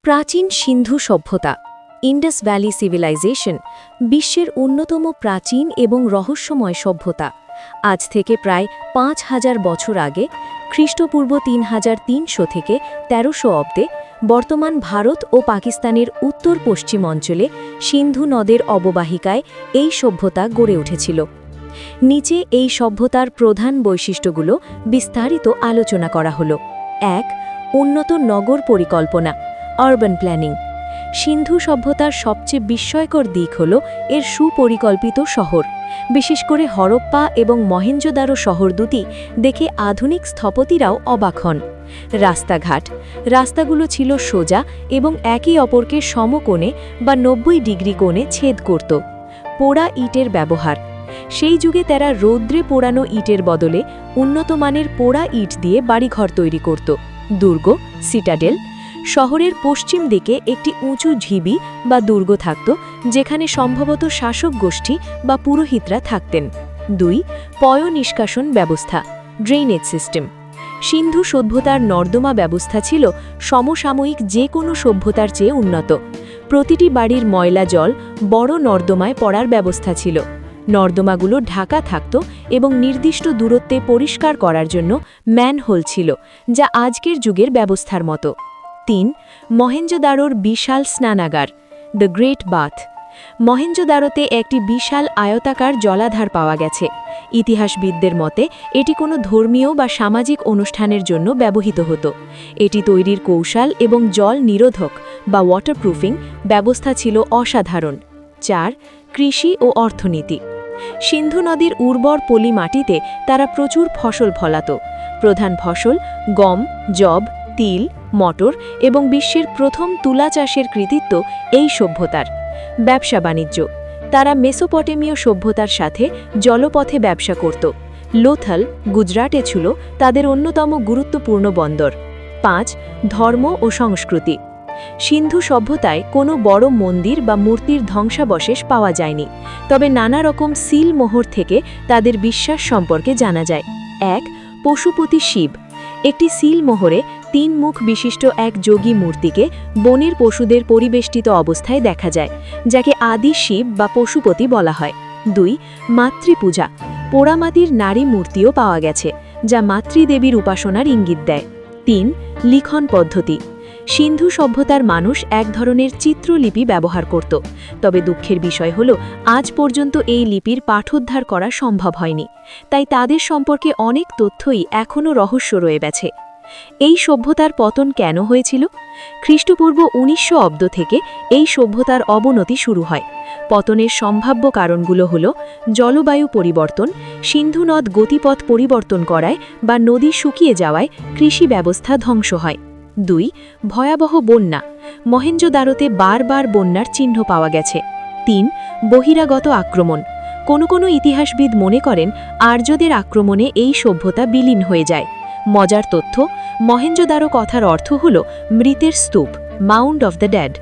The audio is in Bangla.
প্রাচীন সিন্ধু সভ্যতা ইন্ডাস ভ্যালি সিভিলাইজেশন বিশ্বের অন্যতম প্রাচীন এবং রহস্যময় সভ্যতা। আজ থেকে প্রায় ৫,০০০ বছর আগে খ্রিস্টপূর্ব ৩৩০০ থেকে ১৩০০ অব্দে বর্তমান ভারত ও পাকিস্তানের উত্তর পশ্চিম অঞ্চলে সিন্ধু নদের অববাহিকায় এই সভ্যতা গড়ে উঠেছিল। নিচে এই সভ্যতার প্রধান বৈশিষ্ট্যগুলো বিস্তারিত আলোচনা করা হলো। ১. উন্নত নগর পরিকল্পনা আরবান প্ল্যানিং। সিন্ধু সভ্যতার সবচেয়ে বিস্ময়কর দিক হল এর সুপরিকল্পিত শহর, বিশেষ করে হরপ্পা এবং মহেঞ্জোদারো শহর দুটি দেখে আধুনিক স্থপতিরাও অবাক হন। রাস্তাগুলো ছিল সোজা এবং একে অপরকে সমকোণে বা ৯০ ডিগ্রি কোণে ছেদ করত। পোড়া ইটের ব্যবহার, সেই যুগে তারা রৌদ্রে পোড়ানো ইটের বদলে উন্নত মানের পোড়া ইট দিয়ে বাড়িঘর তৈরি করত। দুর্গ সিটাডেল, শহরের পশ্চিম দিকে একটি উঁচু ঢিবি বা দুর্গ থাকত, যেখানে সম্ভবত শাসক গোষ্ঠী বা পুরোহিতরা থাকতেন। ২. পয় নিষ্কাশন ব্যবস্থা ড্রেনেজ সিস্টেম। সিন্ধু সভ্যতার নর্দমা ব্যবস্থা ছিল সমসাময়িক যে কোনো সভ্যতার চেয়ে উন্নত। প্রতিটি বাড়ির ময়লা জল বড় নর্দমায় পড়ার ব্যবস্থা ছিল। নর্দমাগুলো ঢাকা থাকত এবং নির্দিষ্ট দূরত্বে পরিষ্কার করার জন্য ম্যানহোল ছিল, যা আজকের যুগের ব্যবস্থার মতো। ৩. মহেঞ্জোদারোর বিশাল স্নানাগার দ্য গ্রেট বাথ। মহেঞ্জোদারোতে একটি বিশাল আয়তাকার জলাধার পাওয়া গেছে। ইতিহাসবিদদের মতে এটি কোনো ধর্মীয় বা সামাজিক অনুষ্ঠানের জন্য ব্যবহৃত হতো। এটি তৈরির কৌশল এবং জল নিরোধক বা ওয়াটারপ্রুফিং ব্যবস্থা ছিল অসাধারণ। ৪. কৃষি ও অর্থনীতি। সিন্ধু নদীর উর্বর পলি মাটিতে তারা প্রচুর ফসল ফলাত। প্রধান ফসল গম, যব, তিল, মটর এবং বিশ্বের প্রথম তুলা চাষের কৃতিত্ব এই সভ্যতার। ব্যবসা বাণিজ্য, তারা মেসোপটেমীয় সভ্যতার সাথে জলপথে ব্যবসা করত। লোথাল, গুজরাটে ছিল তাদের অন্যতম গুরুত্বপূর্ণ বন্দর। ৫. ধর্ম ও সংস্কৃতি। সিন্ধু সভ্যতায় কোনো বড় মন্দির বা মূর্তির ধ্বংসাবশেষ পাওয়া যায়নি, তবে নানা রকম সিল মোহর থেকে তাদের বিশ্বাস সম্পর্কে জানা যায়। ১. পশুপতি শিব। একটি সিল মোহরে ৩ মুখ বিশিষ্ট এক যোগী মূর্তিকে বনের পশুদের পরিবেষ্টিত অবস্থায় দেখা যায়, যাকে আদি শিব বা পশুপতি বলা হয়। ২. মাতৃপূজা। পোড়ামাটির নারী মূর্তিও পাওয়া গেছে, যা মাতৃদেবীর উপাসনার ইঙ্গিত দেয়। ৩. লিখন পদ্ধতি। সিন্ধু সভ্যতার মানুষ এক ধরনের চিত্রলিপি ব্যবহার করত, তবে দুঃখের বিষয় হল আজ পর্যন্ত এই লিপির পাঠোদ্ধার করা সম্ভব হয়নি, তাই তাদের সম্পর্কে অনেক তথ্যই এখনও রহস্য রয়ে গেছে। এই সভ্যতার পতন কেন হয়েছিল? খ্রিস্টপূর্ব ১৯০০ অব্দ থেকে এই সভ্যতার অবনতি শুরু হয়। পতনের সম্ভাব্য কারণগুলো হল জলবায়ু পরিবর্তন, সিন্ধু নদ গতিপথ পরিবর্তন করায় বা নদী শুকিয়ে যাওয়ায় কৃষি ব্যবস্থা ধ্বংস হয়। ২. ভয়াবহ বন্যা। মহেঞ্জোদারোতে বারবার বন্যার চিহ্ন পাওয়া গেছে। ৩. বহিরাগত আক্রমণ। কোনো ইতিহাসবিদ মনে করেন আর্যদের আক্রমণে এই সভ্যতা বিলীন হয়ে যায়। মজার তথ্য, মহেঞ্জোদারো কথার অর্থ হল মৃতের স্তূপ, মাউন্ড অফ দ্য ডেড।